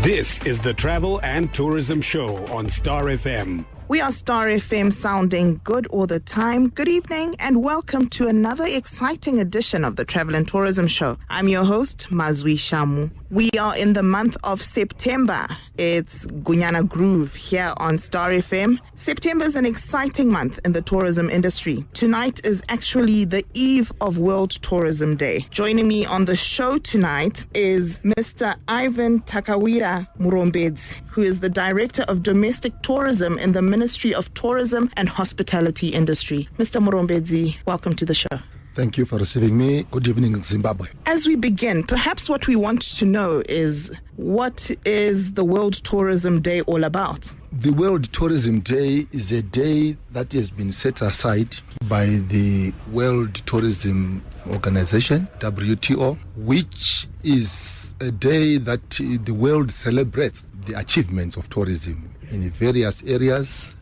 This is the Travel and Tourism Show on Star FM. We are Star FM, sounding good all the time. Good evening and welcome to another exciting edition of the Travel and Tourism Show. I'm your host, Mazwi Shamu. We are in the month of September. It's Gunyana Groove here on Star FM. September is an exciting month in the tourism industry. Tonight is actually the eve of World Tourism Day. Joining me on the show tonight is Mr. Ivan Takawira Murombedzi, who is the Director of Domestic Tourism in the Ministry of Tourism and Hospitality Industry. Mr. Murombedzi, welcome to the show. Thank you for receiving me. Good evening, Zimbabwe. As we begin, perhaps what we want to know is, what is the World Tourism Day all about? The World Tourism Day is a day that has been set aside by the World Tourism Organization, WTO, which is a day that the world celebrates the achievements of tourism in various areas,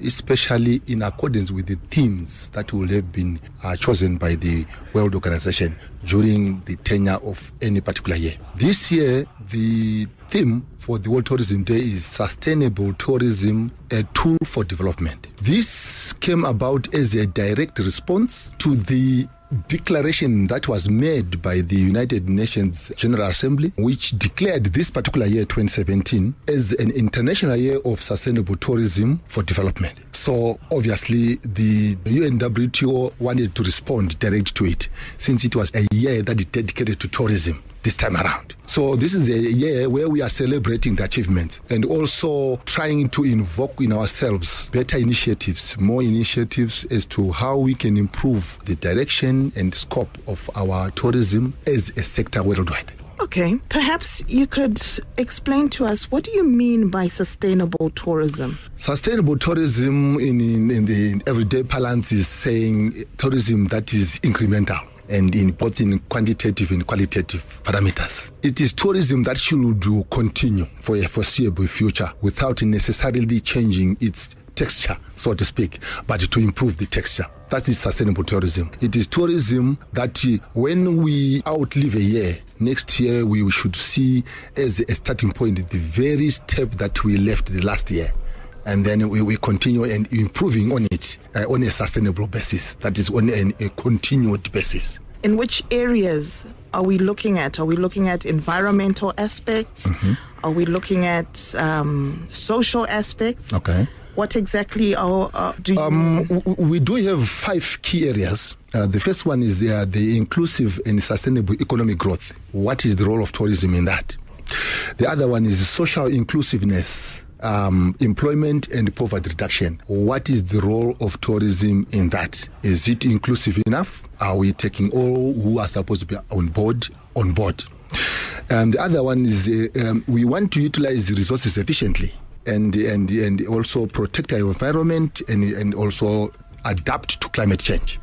especially in accordance with the themes that will have been chosen by the World Organization during the tenure of any particular year. This year, the theme for the World Tourism Day is Sustainable Tourism, a Tool for Development. This came about as a direct response to the declaration that was made by the United Nations General Assembly, which declared this particular year, 2017, as an international year of sustainable tourism for development. So obviously the UNWTO wanted to respond direct to it, since it was a year that is dedicated to tourism this time around. So this is a year where we are celebrating the achievements and also trying to invoke in ourselves better initiatives, more initiatives as to how we can improve the direction and scope of our tourism as a sector worldwide. Okay, perhaps you could explain to us, what do you mean by sustainable tourism? Sustainable tourism in the everyday parlance is saying tourism that is incremental, and in both in quantitative and qualitative parameters. It is tourism that should continue for a foreseeable future without necessarily changing its texture, so to speak, but to improve the texture. That is sustainable tourism. It is tourism that when we outlive a year, next year we should see as a starting point the very step that we left the last year. And then we continue and improving on it on a sustainable basis. That is on a continued basis. In which areas are we looking at? Are we looking at environmental aspects? Mm-hmm. Are we looking at social aspects? Okay. What exactly do you... We do have 5 key areas. The first one is the inclusive and sustainable economic growth. What is the role of tourism in that? The other one is social inclusiveness. Employment and poverty reduction. What is the role of tourism in that? Is it inclusive enough? Are we taking all who are supposed to be on board? The other one is we want to utilize the resources efficiently and also protect our environment and also adapt to climate change.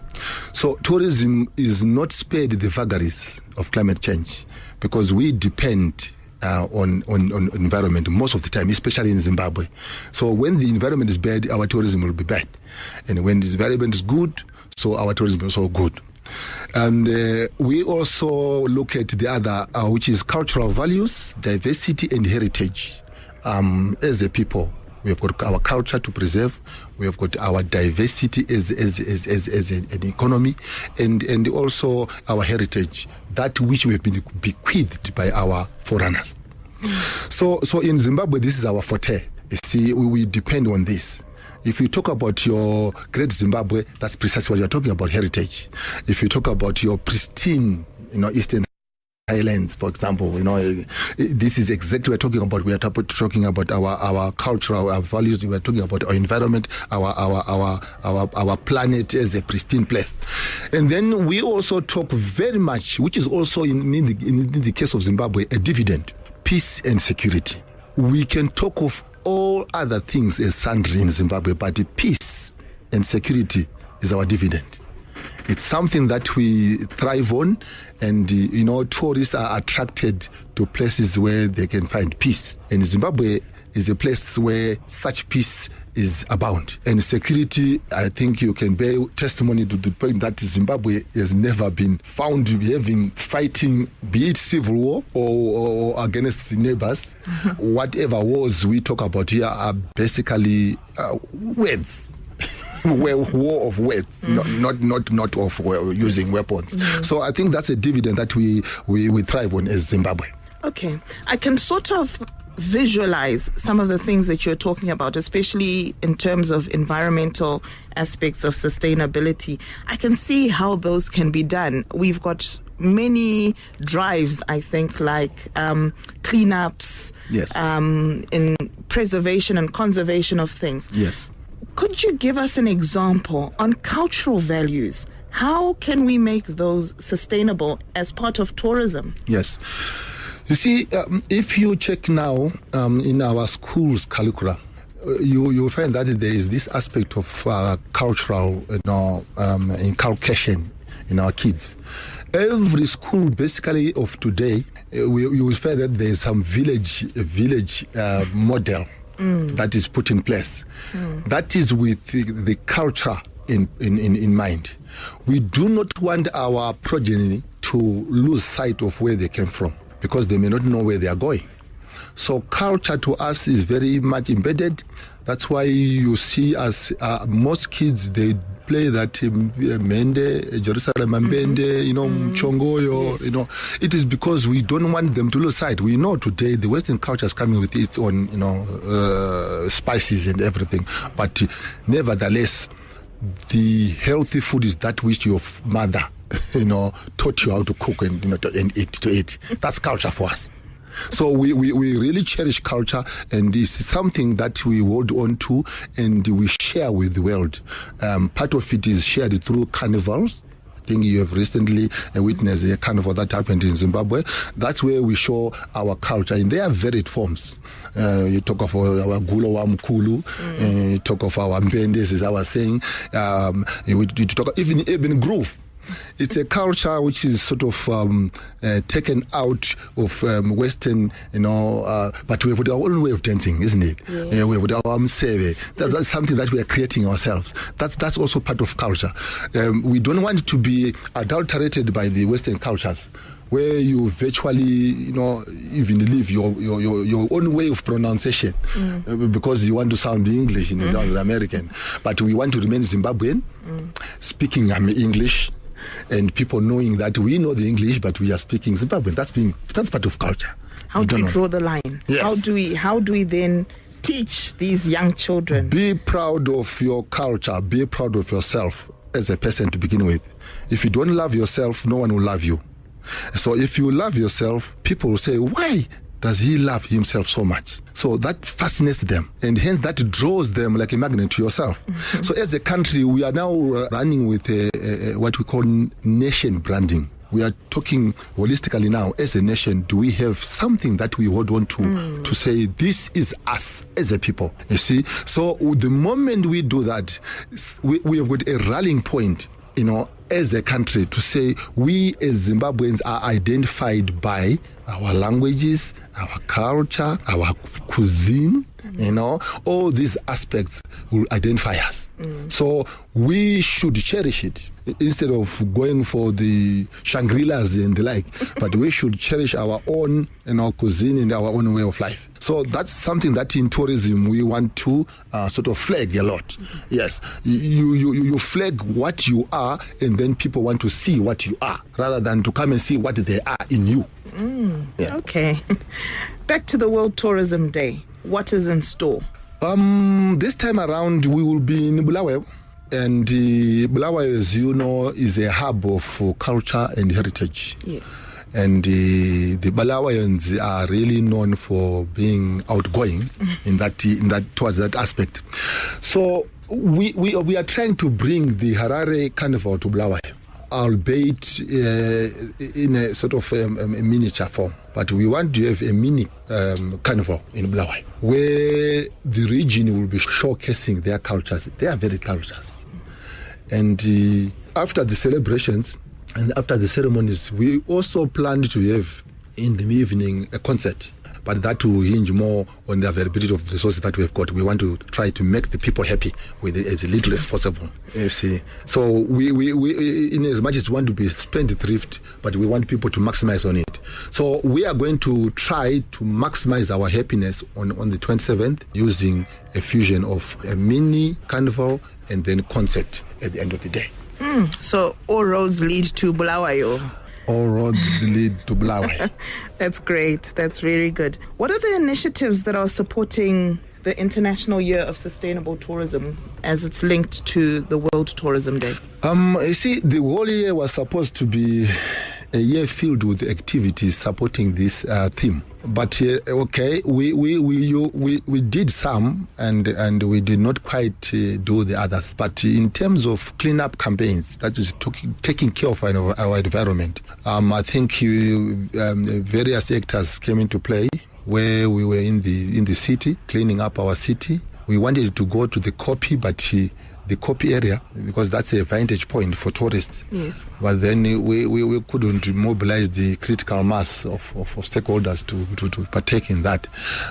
So tourism is not spared the vagaries of climate change, because we depend on environment most of the time, especially in Zimbabwe. So when the environment is bad, our tourism will be bad. And when the environment is good, so our tourism is also good. And we also look at the other, which is cultural values, diversity and heritage. As a people, we have got our culture to preserve. We have got our diversity as an economy, and also our heritage, that which we have been bequeathed by our foreigners. So in Zimbabwe, this is our forte. You see, we depend on this. If you talk about your great Zimbabwe, that's precisely what you're talking about, heritage. If you talk about your pristine, Eastern Highlands, for example, this is exactly what we're talking about. We are talking about our culture, our values. We are talking about our environment, our planet as a pristine place. And then we also talk very much, which is also in the case of Zimbabwe, a dividend, peace and security. We can talk of all other things as sundry in Zimbabwe, but peace and security is our dividend. It's something that we thrive on, and tourists are attracted to places where they can find peace. And Zimbabwe is a place where such peace is abound. And security, I think you can bear testimony to the point that Zimbabwe has never been found having fighting, be it civil war or against neighbors. Whatever wars we talk about here are basically words. War of words, not of using weapons. So I think that's a dividend that we thrive on as Zimbabwe. Okay, I can sort of visualize some of the things that you're talking about, especially in terms of environmental aspects of sustainability. I can see how those can be done. We've got many drives, I think, like cleanups, yes, in preservation and conservation of things. Yes. Could you give us an example on cultural values? How can we make those sustainable as part of tourism? Yes. You see, if you check now in our schools' curricula, you find that there is this aspect of cultural inculcation in our kids. Every school, basically, of today, you will find that there is some village model that is put in place. That is with the culture in mind. We do not want our progeny to lose sight of where they came from, because they may not know where they are going. So culture to us is very much embedded. That's why you see us, most kids, they play that Mende, Jerusalem Mbende, Mchongoyo, yes. It is because we don't want them to lose sight. We know today the Western culture is coming with its own, spices and everything. But nevertheless, the healthy food is that which your mother, taught you how to cook and to eat. That's culture for us. So we really cherish culture, and this is something that we hold on to and we share with the world. Part of it is shared through carnivals. I think you have recently witnessed a carnival that happened in Zimbabwe. That's where we show our culture in their varied forms. You talk of our Gulo wa Mkulu, you talk of our Mbendes, as I was saying. You talk even Urban Groove. It's a culture which is sort of taken out of Western, but we have our own way of dancing, isn't it? Yes. We have our mseve. That's something that we are creating ourselves. That's also part of culture. We don't want it to be adulterated by the Western cultures, where you virtually, even leave your own way of pronunciation because you want to sound English and sound American. But we want to remain Zimbabwean, speaking English, and people knowing that we know the English, but we are speaking Zimbabwean. That's part of culture. How do we draw the line? Yes. How do we then teach these young children? Be proud of your culture. Be proud of yourself as a person to begin with. If you don't love yourself, no one will love you. So if you love yourself, people will say, why does he love himself so much? So that fascinates them, and hence that draws them like a magnet to yourself. So as a country, we are now running with what we call nation branding. We are talking holistically now. As a nation, do we have something that we hold on to say, this is us as a people? You see? So the moment we do that, we have got a rallying point, as a country, to say we as Zimbabweans are identified by our languages, our culture, our cuisine, all these aspects will identify us. So we should cherish it instead of going for the Shangri-Las and the like, but we should cherish our own cuisine and our own way of life. So that's something that in tourism we want to sort of flag a lot. Yes, you flag what you are, and then people want to see what you are rather than to come and see what they are in you. Yeah. Okay. Back to the World Tourism Day. What is in store? This time around we will be in Bulawayo. And Bulawayo, as you know, is a hub of culture and heritage. Yes. And the Bulawayans are really known for being outgoing in that towards that aspect. So we are trying to bring the Harare Carnival to Bulawayo, albeit in a sort of a miniature form. But we want to have a mini carnival in Bulawayo, where the region will be showcasing their cultures. They are very cultures. And after the celebrations and after the ceremonies, we also planned to have in the evening a concert. But that will hinge more on the availability of the resources that we've got. We want to try to make the people happy with it as little as possible. You see, so we in as much as we want to be spendthrift, but we want people to maximize on it. So we are going to try to maximize our happiness on the 27th using a fusion of a mini carnival and then concert at the end of the day. So all roads lead to Bulawayo. All roads lead to Bulawayo. That's great. That's very good. What are the initiatives that are supporting the International Year of Sustainable Tourism as it's linked to the World Tourism Day? You see, the whole year was supposed to be a year filled with activities supporting this theme. But okay, we did some, and we did not quite do the others. But in terms of cleanup campaigns, that is taking care of our environment, I think various actors came into play. Where we were in the city, cleaning up our city. We wanted to go to the Kopi, but the Kopi area, because that's a vantage point for tourists. Yes. But then we couldn't mobilize the critical mass of stakeholders to partake in that.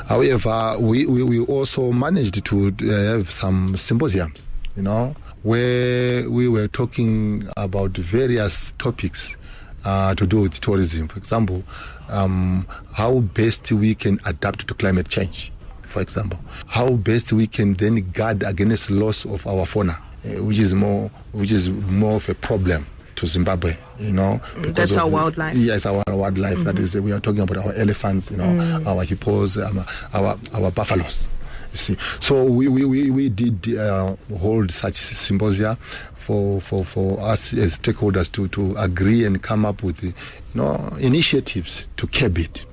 However, we also managed to have some symposiums, where we were talking about various topics to do with tourism. For example, how best we can adapt to climate change. For example, how best we can then guard against loss of our fauna, which is more of a problem to Zimbabwe. That's our wildlife. Yes, our wildlife. Mm-hmm. That is, we are talking about our elephants, our hippos, our buffaloes. You see, so we did hold such symposia for us as stakeholders to agree and come up with initiatives to curb it.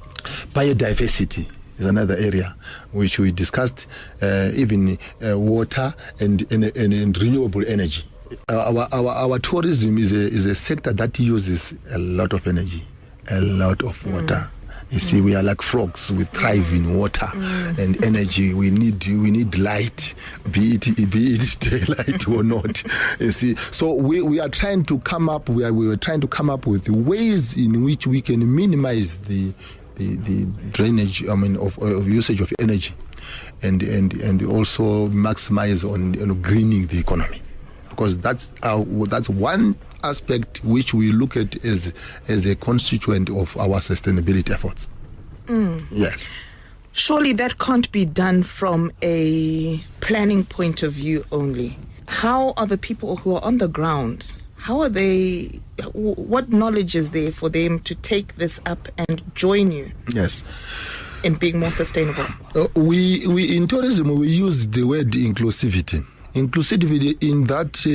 Biodiversity is another area which we discussed, even water and renewable energy. Our tourism is a sector that uses a lot of energy, a lot of water. You see, we are like frogs. We thrive in water and energy. We need light, be it daylight or not. You see, so we are trying to come up. We were trying to come up with ways in which we can minimize the drainage, of usage of energy, and also maximize on greening the economy, because that's one aspect which we look at as a constituent of our sustainability efforts. Yes. Surely that can't be done from a planning point of view only. How are the people who are on the ground? How are they? What knowledge is there for them to take this up and join you? Yes. In being more sustainable. We in tourism we use the word inclusivity. Inclusivity in that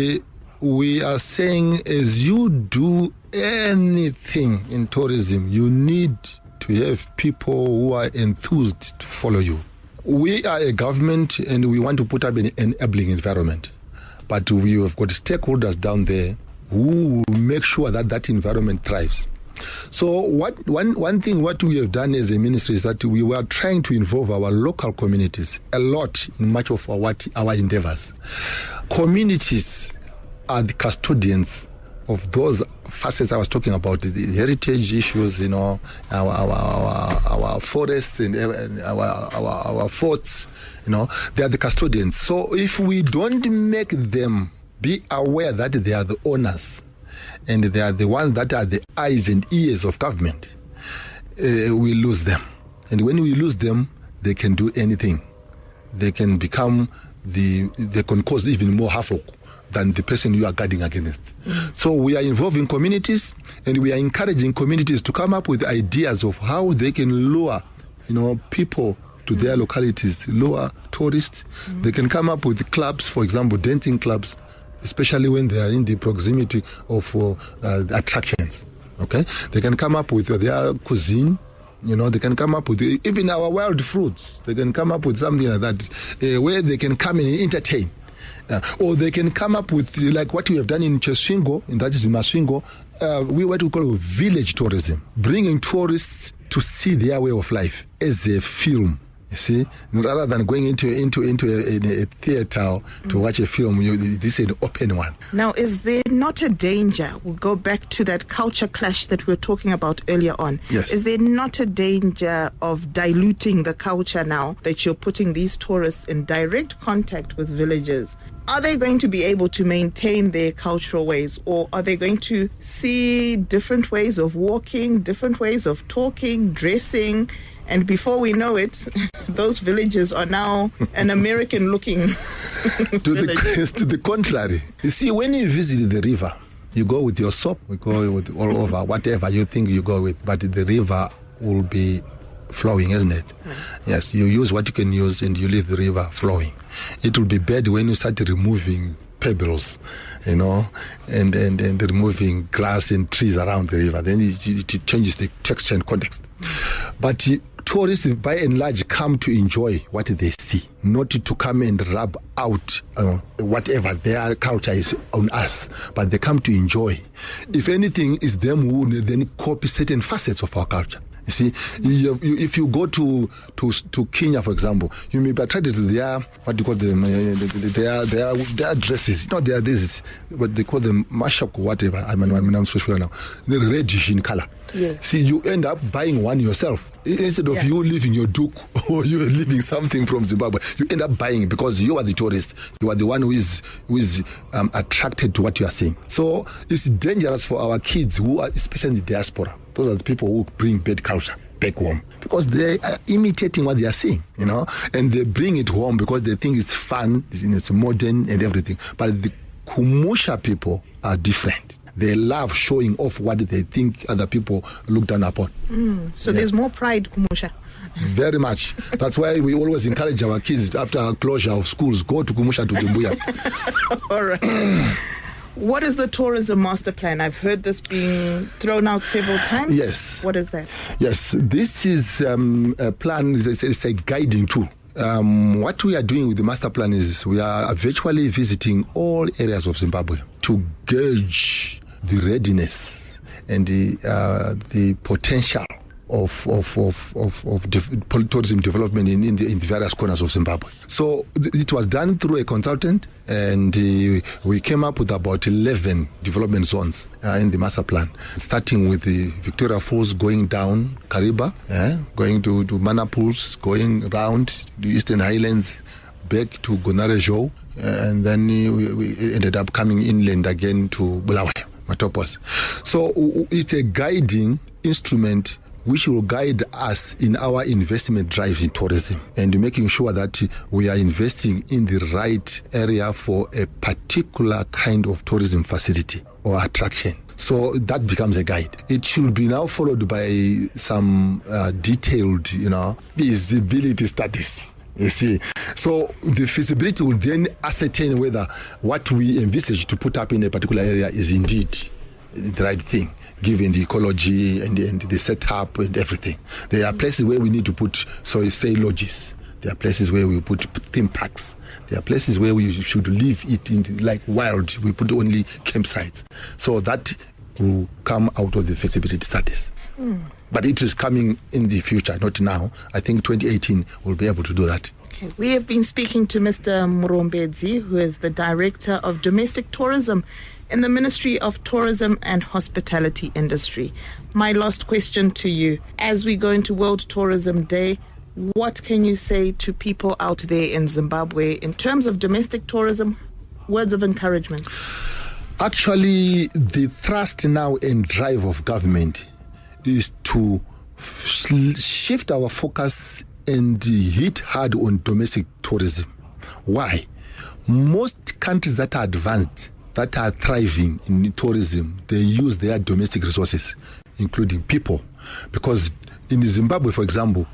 we are saying, as you do anything in tourism, you need to have people who are enthused to follow you. We are a government and we want to put up an enabling environment, but we have got stakeholders down there who will make sure that environment thrives. So one thing what we have done as a ministry is that we were trying to involve our local communities a lot in much of our endeavors. Communities are the custodians of those facets I was talking about, the heritage issues, our forests and our forts, they are the custodians. So if we don't make them be aware that they are the owners and they are the ones that are the eyes and ears of government, we lose them. And when we lose them, they can do anything. They can become they can cause even more havoc than the person you are guarding against. So we are involving communities, and we are encouraging communities to come up with ideas of how they can lure, people to their localities, lure tourists. They can come up with clubs, for example, dancing clubs, especially when they are in the proximity of attractions. Okay, they can come up with their cuisine. They can come up with even our wild fruits. They can come up with something like that, where they can come and entertain. Or they can come up with, like what we have done in Cheswingo, and that is in Maswingo, what we call village tourism, bringing tourists to see their way of life as a film, You see, rather than going into a theater to watch a film, this is an open one. Now, is there not a danger? We'll go back to that culture clash that we were talking about earlier on. Yes. Is there not a danger of diluting the culture now that you're putting these tourists in direct contact with villagers? Are they going to be able to maintain their cultural ways, or are they going to see different ways of walking, different ways of talking, dressing? And before we know it, those villages are now an American-looking village. To the contrary. You see, when you visit the river, you go with your soap, you go with all over, whatever you think you go with, but the river will be flowing, isn't it? Yes, you use what you can use and you leave the river flowing. It will be bad when you start removing pebbles, and removing grass and trees around the river. Then it changes the texture and context. But tourists, by and large, come to enjoy what they see, not to come and rub out whatever their culture is on us, but they come to enjoy. If anything, it's them who then copy certain facets of our culture. You see, if you go to Kenya, for example, you may be attracted to their, what do you call them, their dresses. Not their dresses, but they call them mashak or whatever. I'm so sure now. They're reddish in color. Yes. See, you end up buying one yourself. Instead of you leaving your duke or you leaving something from Zimbabwe, you end up buying because you are the tourist. You are the one who is attracted to what you are seeing. So it's dangerous for our kids who are, especially in the diaspora. Those are the people who bring bad culture back home because they are imitating what they are seeing, and they bring it home because they think it's fun, it's modern and everything. But the Kumusha people are different. They love showing off what they think other people look down upon. So there's more pride, Kumusha. Very much. That's why we always encourage our kids after closure of schools, go to Kumusha to Dimbuyas. All right. What is the tourism master plan? I've heard this being thrown out several times. Yes. What is that? Yes, this is a plan, it's a guiding tool. What we are doing with the master plan is we are virtually visiting all areas of Zimbabwe to gauge the readiness and the potential of tourism development in the various corners of Zimbabwe. So it was done through a consultant, and we came up with about 11 development zones in the master plan, starting with the Victoria Falls, going down Kariba, going to Manapools, going around the Eastern Highlands, back to Gonarejo, and then we ended up coming inland again to Bulawayo, Matopos. So it's a guiding instrument which will guide us in our investment drives in tourism and making sure that we are investing in the right area for a particular kind of tourism facility or attraction. So that becomes a guide. It should be now followed by some detailed, feasibility studies. You see, so the feasibility will then ascertain whether what we envisage to put up in a particular area is indeed the right thing, given the ecology and the setup and everything. There are places where we need to put, say lodges. There are places where we put theme parks. There are places where we should leave it in like wild. We put only campsites. So that will come out of the feasibility studies. But it is coming in the future, not now. I think 2018 will be able to do that. Okay. We have been speaking to Mr. Murombedzi, who is the Director of Domestic Tourism in the Ministry of Tourism and Hospitality Industry. My last question to you, as we go into World Tourism Day, what can you say to people out there in Zimbabwe in terms of domestic tourism? Words of encouragement. Actually, the thrust now and drive of government is to shift our focus and hit hard on domestic tourism. Why? Most countries that are advanced, that are thriving in tourism, they use their domestic resources, including people. Because in Zimbabwe, for example,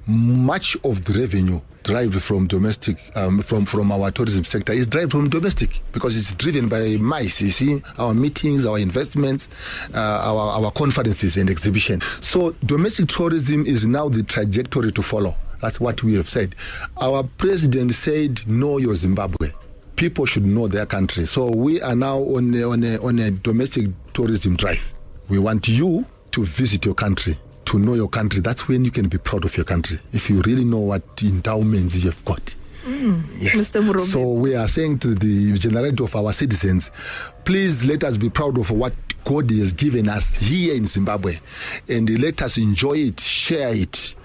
much of the revenue derived from domestic, from our tourism sector is derived from domestic, because it's driven by MICE, you see, our meetings, our investments, our conferences and exhibitions. So domestic tourism is now the trajectory to follow. That's what we have said. Our president said, know your Zimbabwe. People should know their country. So we are now on a domestic tourism drive. We want you to visit your country, to know your country. That's when you can be proud of your country, if you really know what endowments you have got. Yes. Mr. Murobezi. So we are saying to the generality of our citizens, please let us be proud of what God has given us here in Zimbabwe, and let us enjoy it, share it,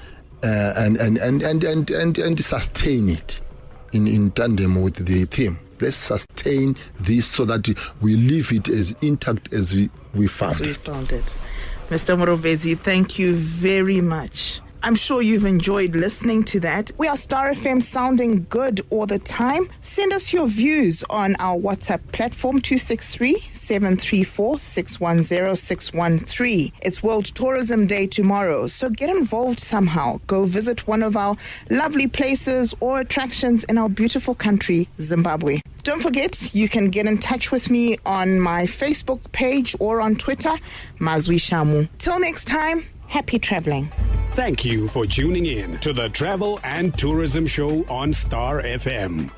and sustain it in tandem with the theme. Let's sustain this so that we leave it as intact as we found it. Mr. Murobezi, thank you very much. I'm sure you've enjoyed listening to that. We are Star FM sounding good all the time. Send us your views on our WhatsApp platform 263-734-610-613. It's World Tourism Day tomorrow, so get involved somehow. Go visit one of our lovely places or attractions in our beautiful country, Zimbabwe. Don't forget, you can get in touch with me on my Facebook page or on Twitter, Mazwi Shamu. Till next time, happy traveling. Thank you for tuning in to the Travel and Tourism Show on Star FM.